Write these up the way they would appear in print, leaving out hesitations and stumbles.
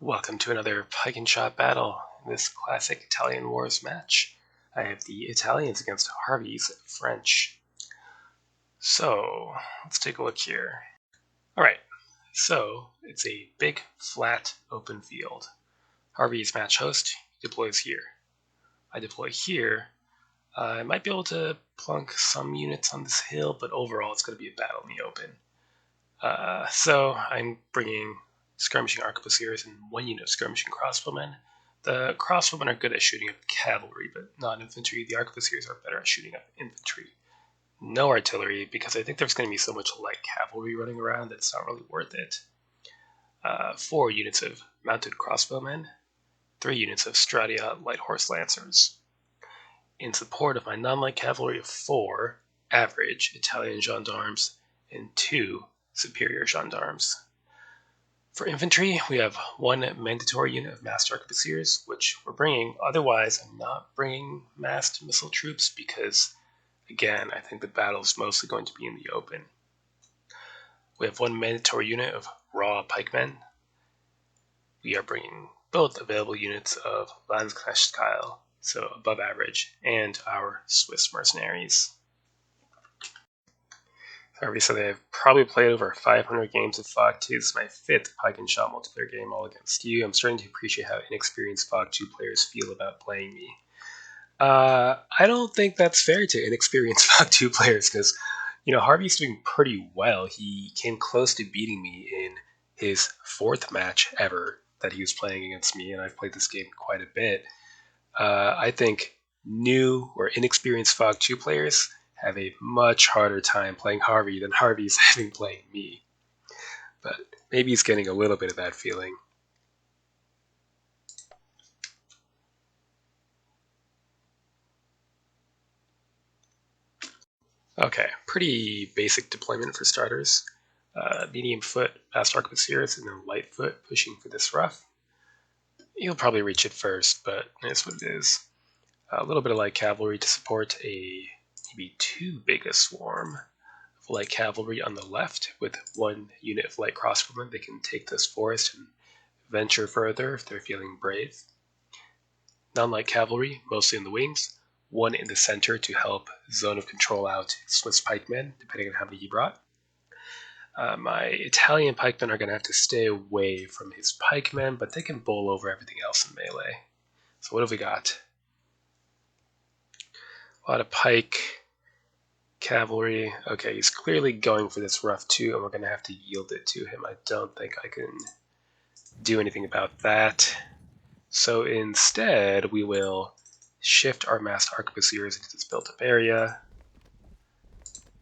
Welcome to another Pike and Shot battle. In this classic Italian Wars match, I have the Italians against Harvey's French. So, let's take a look here. Alright, so it's a big, flat, open field. Harvey's match host deploys here. I deploy here. I might be able to plunk some units on this hill, but overall it's going to be a battle in the open. So I'm bringing skirmishing arquebusiers and one unit of skirmishing crossbowmen. The crossbowmen are good at shooting up cavalry, but not infantry. The arquebusiers are better at shooting up infantry. No artillery, because I think there's going to be so much light cavalry running around that it's not really worth it. 4 units of mounted crossbowmen, 3 units of Stratia light horse lancers. In support of my non-light cavalry of 4 average Italian gendarmes and 2 superior gendarmes. For infantry, we have 1 mandatory unit of massed arquebusiers, which we're bringing. Otherwise, I'm not bringing massed missile troops because, again, I think the battle is mostly going to be in the open. We have 1 mandatory unit of raw pikemen. We are bringing both available units of Landsknecht style, so above average, and our Swiss mercenaries. Harvey said I've probably played over 500 games of FOG 2. This is my 5th Pike and Shot multiplayer game all against you. I'm starting to appreciate how inexperienced FOG 2 players feel about playing me. I don't think that's fair to inexperienced FOG 2 players because, Harvey's doing pretty well. He came close to beating me in his 4th match ever that he was playing against me, and I've played this game quite a bit. I think new or inexperienced FOG 2 players have a much harder time playing Harvey than Harvey's having playing me. But maybe he's getting a little bit of that feeling. Okay, pretty basic deployment for starters. Medium foot, fast arquebusiers, and then light foot pushing for this rough. You'll probably reach it first, but that's what it is. A little bit of light cavalry to support a maybe too big a swarm of light cavalry on the left with 1 unit of light crossbowmen. They can take this forest and venture further if they're feeling brave. Non-light cavalry, mostly in the wings. 1 in the center to help zone of control out Swiss pikemen, depending on how many he brought. My Italian pikemen are going to have to stay away from his pikemen, but they can bowl over everything else in melee. So what have we got? A lot of pike, cavalry. Okay, he's clearly going for this rough too, and we're going to have to yield it to him. I don't think I can do anything about that. So instead, we will shift our massed arquebusiers into this built-up area,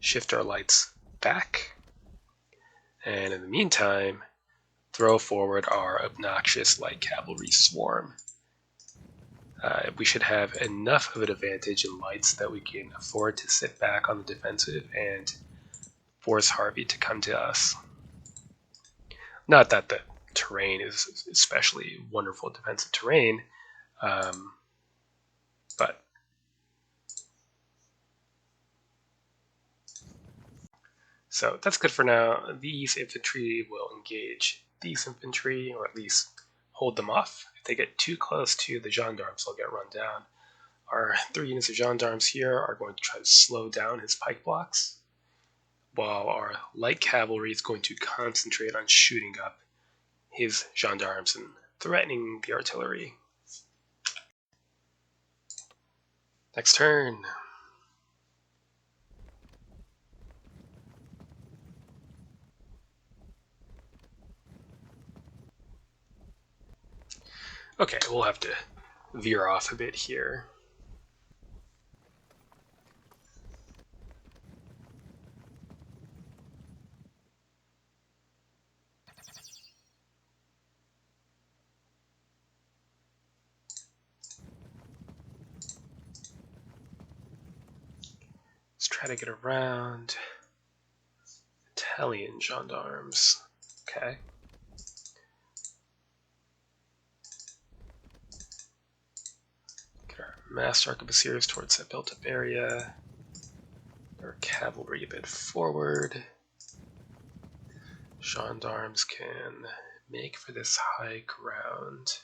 shift our lights back, and in the meantime, throw forward our obnoxious light cavalry swarm. We should have enough of an advantage in lights that we can afford to sit back on the defensive and force Harvey to come to us. Not that the terrain is especially wonderful defensive terrain, but so that's good for now. These infantry will engage these infantry, or at least hold them off. If they get too close to the gendarmes, they'll get run down. Our 3 units of gendarmes here are going to try to slow down his pike blocks, while our light cavalry is going to concentrate on shooting up his gendarmes and threatening the artillery. Next turn. Okay, we'll have to veer off a bit here. Let's try to get around Italian gendarmes. Okay. Get our massed arquebusiers towards that built-up area. Our cavalry a bit forward. Gendarmes can make for this high ground.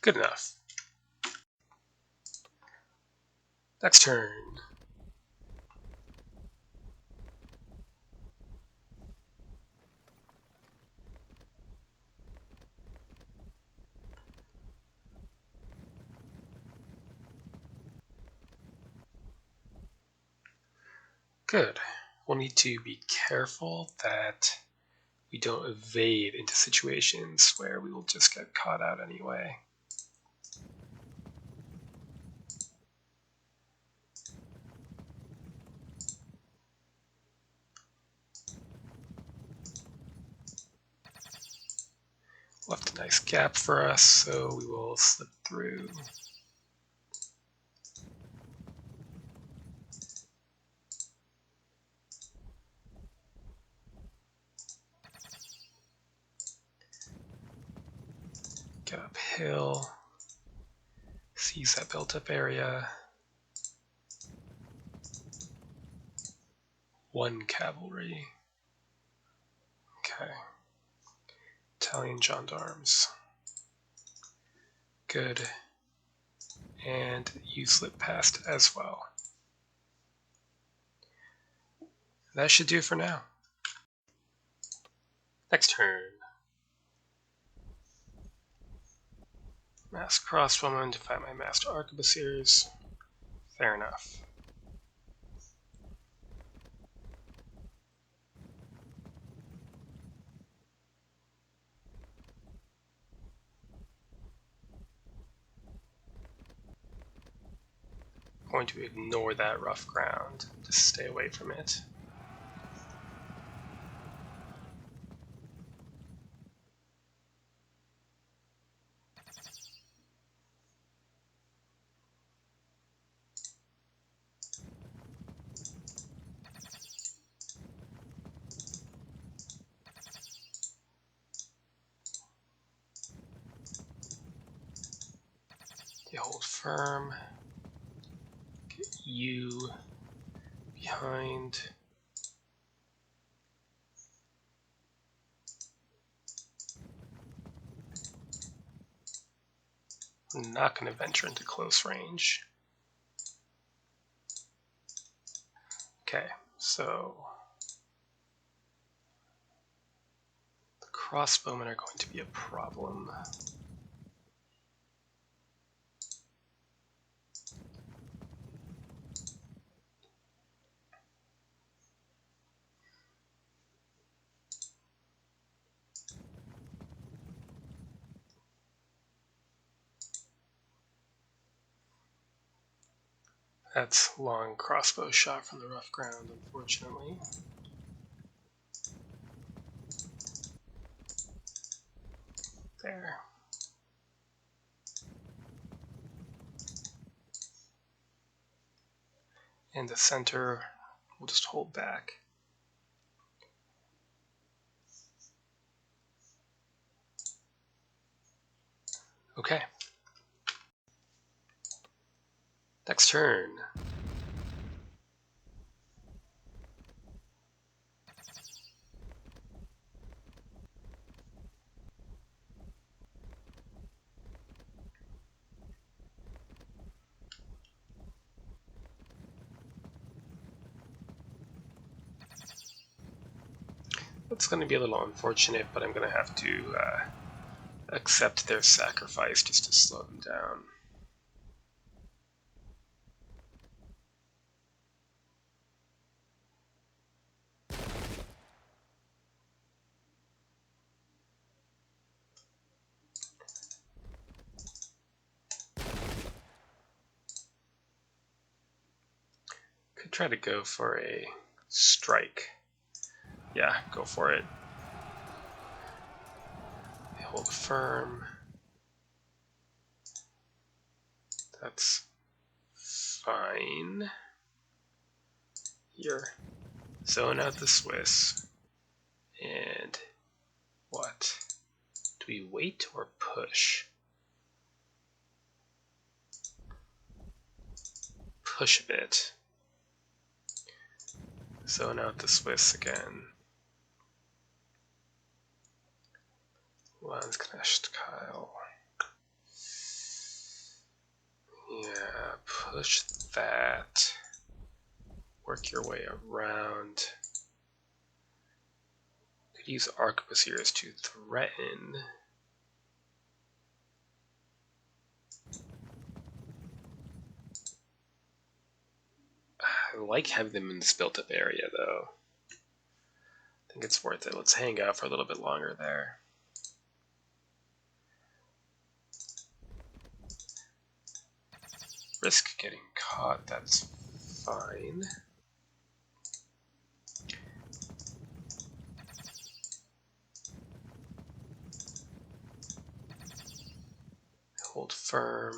Good enough. Next turn. Good. We'll need to be careful that we don't evade into situations where we will just get caught out anyway. Left a nice gap for us, so we will slip through. Get uphill. Seize that built-up area. 1 cavalry. Okay. Italian gendarmes. Good. And you slip past as well. That should do for now. Next turn. Masked crossbowmen to fight my masked arquebusiers. Fair enough. I'm going to ignore that rough ground. Just stay away from it. You hold firm. Get you behind. I'm not going to venture into close range. Okay, so the crossbowmen are going to be a problem. That's long crossbow shot from the rough ground, unfortunately. There. In the center, we'll just hold back. Okay. Next turn. It's going to be a little unfortunate, but I'm going to have to accept their sacrifice just to slow them down. Could try to go for a strike. Yeah, go for it. Hold firm. That's fine. Here. Zone out the Swiss. And what? Do we wait or push? Push a bit. Zone out the Swiss again. Landsknecht Yeah, push that. Work your way around. Could use arquebusiers to threaten. I like having them in this built-up area, though. I think it's worth it. Let's hang out for a little bit longer there. Risk getting caught, that's fine. Hold firm.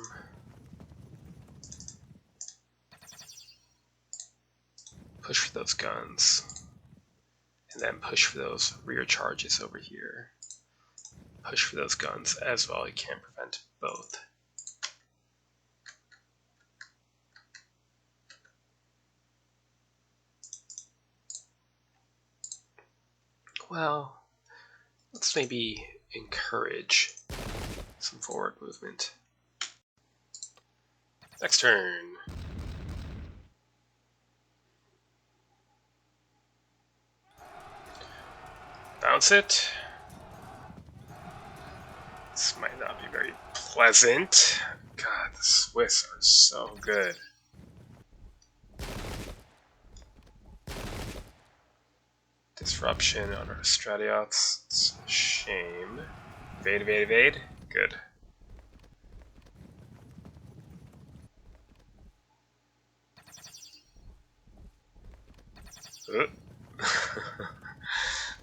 Push for those guns. And then push for those rear charges over here. Push for those guns as well. You can't prevent both. Well, let's maybe encourage some forward movement. Next turn. Bounce it. This might not be very pleasant. God, the Swiss are so good. Disruption on our Stratiots. It's a shame. Evade, evade, evade. Good.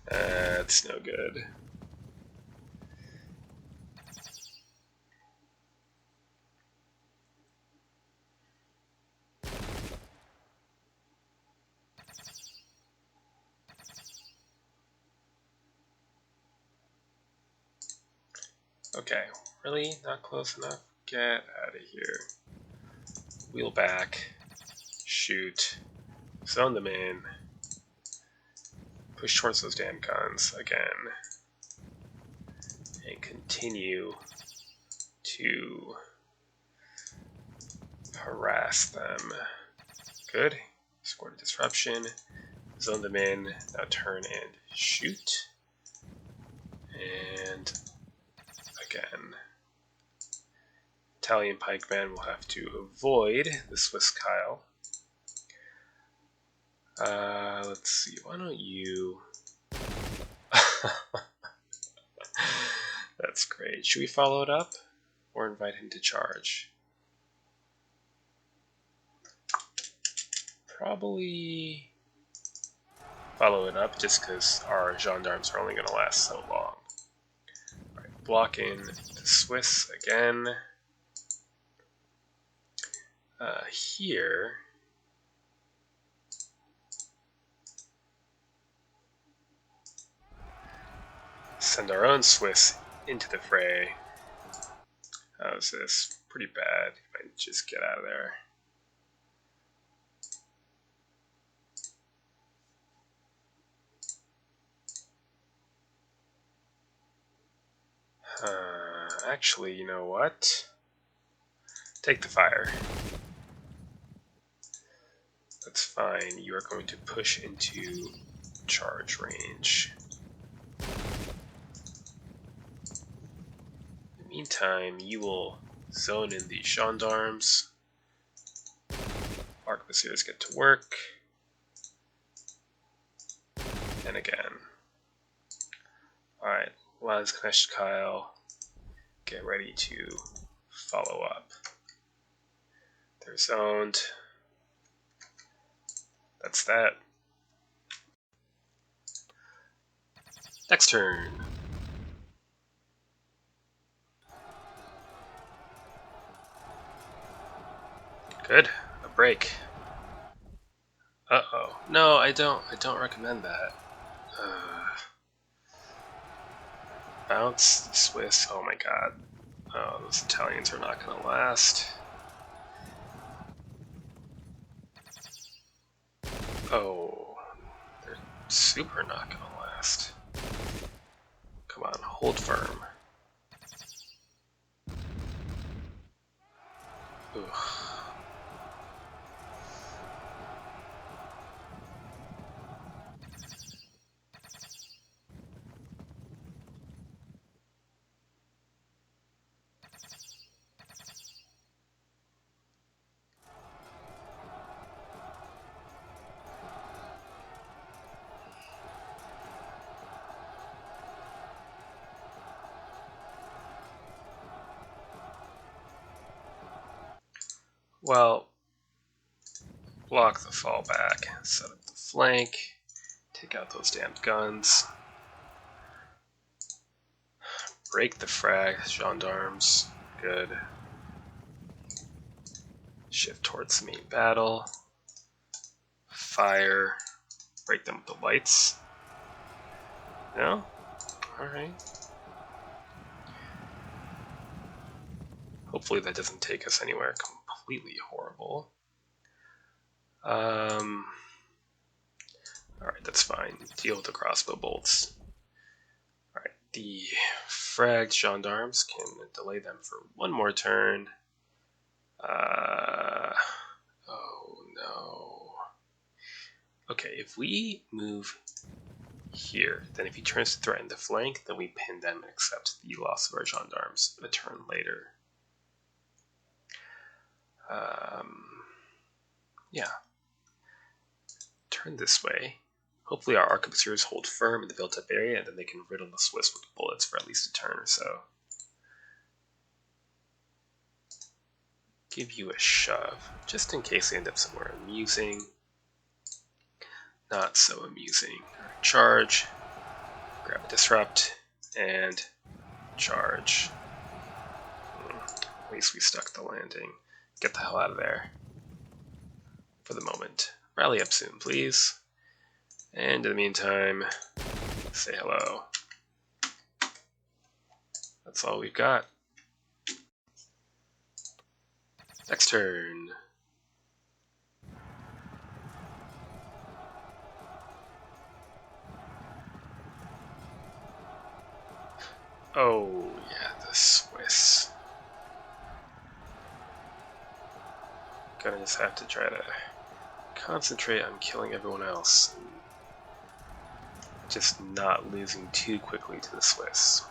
That's no good. Okay, really? Not close enough? Get out of here. Wheel back. Shoot. Zone them in. Push towards those damn guns again. And continue to harass them. Good. Scored a disruption. Zone them in. Now turn and shoot. And again. Italian pikeman will have to avoid the Swiss Kyle. Let's see, why don't you... That's great. Should we follow it up or invite him to charge? Probably follow it up just because our gendarmes are only going to last so long. Alright, block in the Swiss again. Here... Send our own Swiss into the fray. How's this? Pretty bad. Might just get out of there. Actually, you know what? Take the fire. That's fine. You are going to push into charge range. Meantime, you will zone in the gendarmes. Arquebusiers get to work. And again. Alright, Landsknecht Kyle, get ready to follow up. They're zoned. That's that. Next turn. Good. A break. Uh-oh. No, I don't recommend that. Bounce, Swiss, oh my god. Oh, those Italians are not gonna last. Oh, they're super not gonna last. Come on, hold firm. Ugh. Well, block the fallback, set up the flank, take out those damned guns, break the frag, gendarmes, good. Shift towards the main battle, fire, break them with the lights. No? Alright. Hopefully that doesn't take us anywhere completely horrible. Alright, that's fine. Deal with the crossbow bolts. Alright, the fragged gendarmes can delay them for one more turn. Oh no. Okay, if we move here, then if he turns to threaten the flank, then we pin them and accept the loss of our gendarmes a turn later. Yeah. Turn this way. Hopefully our arquebusiers hold firm in the built-up area, and then they can riddle the Swiss with bullets for at least a turn or so. Give you a shove, just in case they end up somewhere amusing. Not so amusing. Charge, grab a disrupt, and charge. At least we stuck the landing. Get the hell out of there. For the moment. Rally up soon, please. And in the meantime, say hello. That's all we've got. Next turn. Oh, yeah, the Swiss. Gonna just have to try to concentrate on killing everyone else. And just not losing too quickly to the Swiss.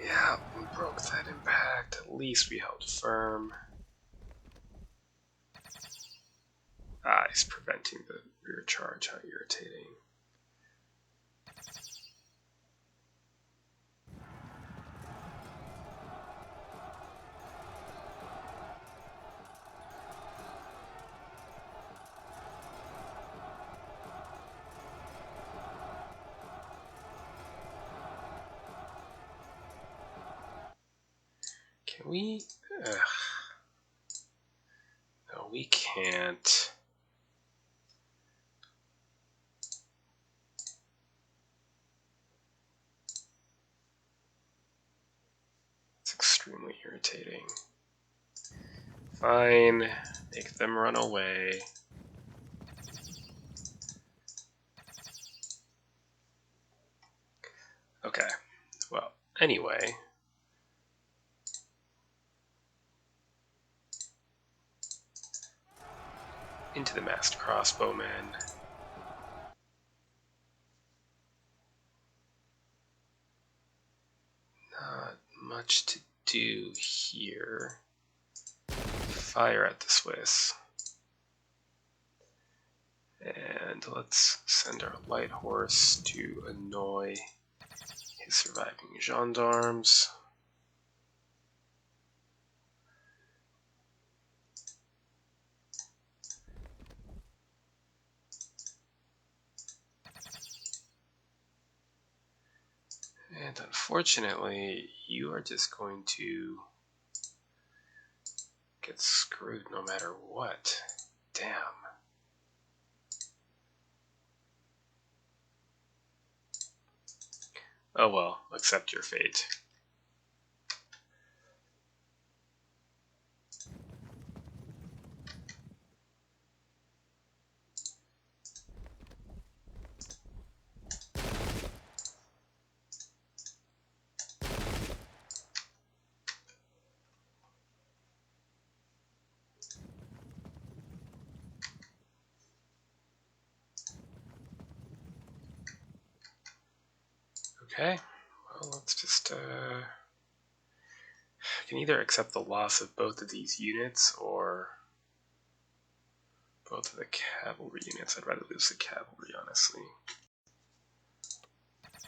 Yeah, we broke that impact. At least we held firm. Ah, he's preventing the rear charge. How irritating. Can we? No, we can't. It's extremely irritating. Fine, make them run away. Okay, well, anyway. Into the masked crossbowmen. Not much to do here. Fire at the Swiss. And let's send our light horse to annoy his surviving gendarmes. And Unfortunately, you are just going to get screwed no matter what. Damn. Oh well, accept your fate. Okay, well, let's just, I can either accept the loss of both of these units or both of the cavalry units. I'd rather lose the cavalry, honestly.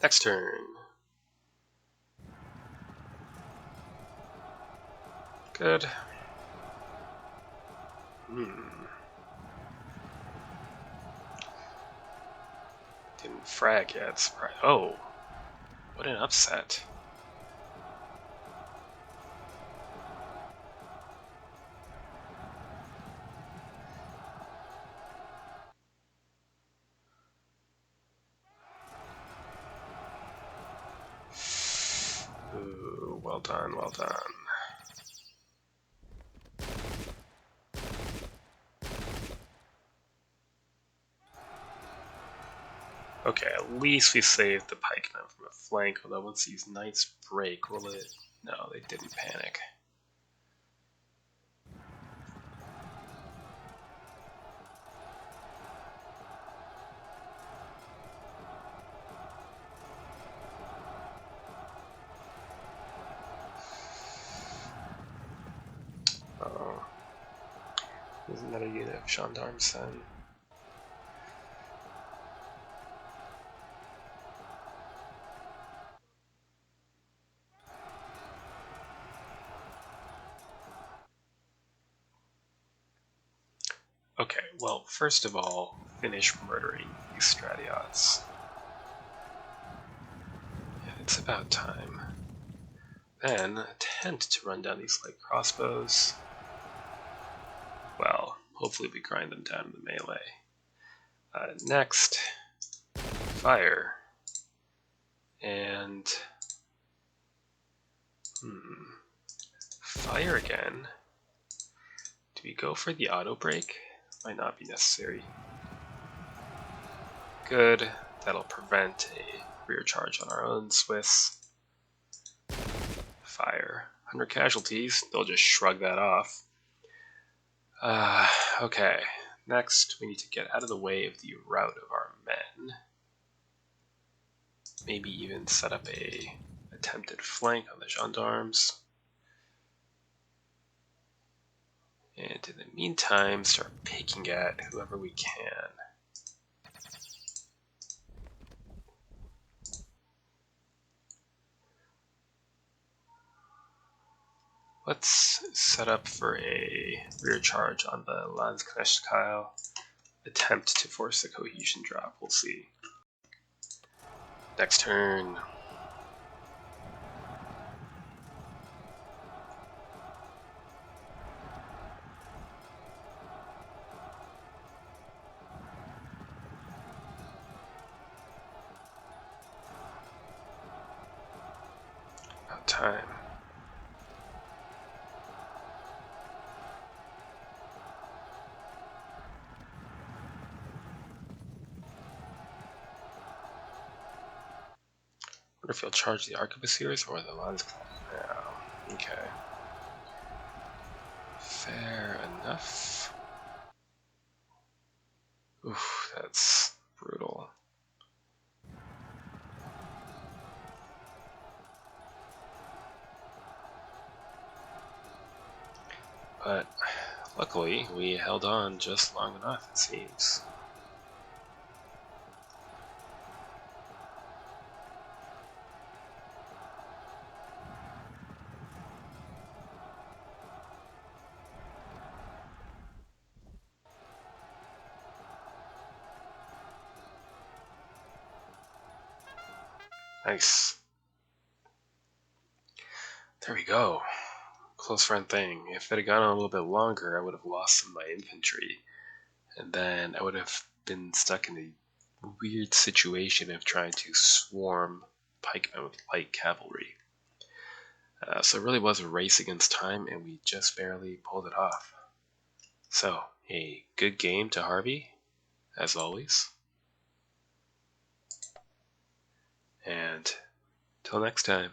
Next turn. Good. Didn't frag yet. Oh, what an upset. Ooh, well done, well done. Okay, at least we saved the pikemen from a flank, although once these knights break, will it... No, they didn't panic. Oh. There's another unit of gendarmes then. Okay, well, first of all, finish murdering these Stratiots. Yeah, it's about time. Then attempt to run down these light crossbows. Well, hopefully we grind them down in the melee. Next, fire. And... fire again. Do we go for the auto break? Might not be necessary. Good. That'll prevent a rear charge on our own Swiss. Fire. 100 casualties. They'll just shrug that off. Okay. Next, we need to get out of the way of the rout of our men. Maybe even set up a attempted flank on the gendarmes. And in the meantime, start picking at whoever we can. Let's set up for a rear charge on the Landsknechtkeil. Attempt to force the cohesion drop. We'll see. Next turn. About time. Wonder if he'll charge the arquebusiers or the Landsknecht. Yeah, okay. Fair enough. Oof, that's brutal. But luckily, we held on just long enough, it seems. Nice. There we go. Close friend thing. If it had gone on a little bit longer, I would have lost some of my infantry. And then I would have been stuck in a weird situation of trying to swarm pikemen with light cavalry. So it really was a race against time, and we just barely pulled it off. So, a good game to Harvey, as always. And till next time.